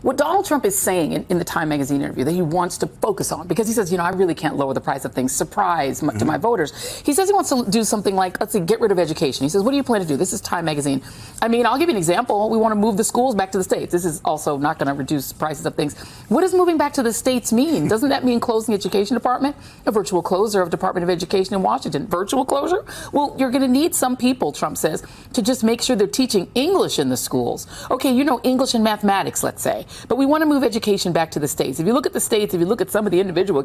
What Donald Trump is saying in the Time magazine interview that he wants to focus on, because he says, I really can't lower the price of things, surprise to my voters. He says he wants to do something like, let's say, get rid of education. He says, what do you plan to do? This is Time magazine. I mean, I'll give you an example. We want to move the schools back to the states. This is also not going to reduce prices of things. What does moving back to the states mean? Doesn't that mean closing the education department? A virtual closure of Department of Education in Washington. Virtual closure? Well, you're going to need some people, Trump says, to just make sure they're teaching English in the schools. Okay, English and mathematics, let's say, but we want to move education back to the states. If you look at the states, if you look at some of the individual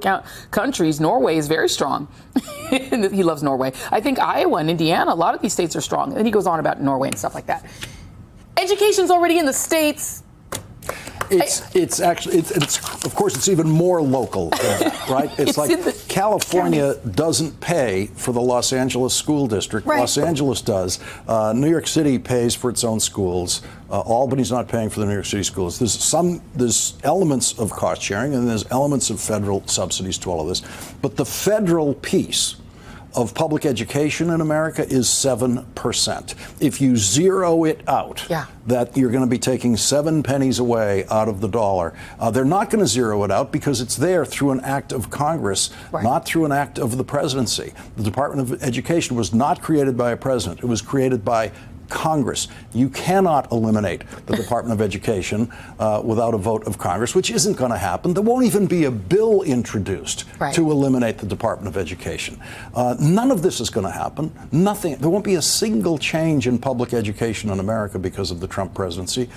countries, Norway is very strong. He loves Norway. I think Iowa and Indiana, a lot of these states are strong. And he goes on about Norway and stuff like that. Education's already in the states. It's actually, of course, it's even more local than that, right? It's like California doesn't pay for the Los Angeles school district. Right. Los Angeles does. New York City pays for its own schools. Albany's not paying for the New York City schools. There's elements of cost sharing and there's elements of federal subsidies to all of this. But the federal piece of public education in America is 7%. If you zero it out, that you're going to be taking 7 pennies away out of the dollar. They're not going to zero it out because it's there through an act of Congress, not through an act of the presidency. The Department of Education was not created by a president. It was created by Congress. You cannot eliminate the Department of Education without a vote of Congress, which isn't going to happen. There won't even be a bill introduced to eliminate the Department of Education. None of this is going to happen. Nothing. There won't be a single change in public education in America because of the Trump presidency.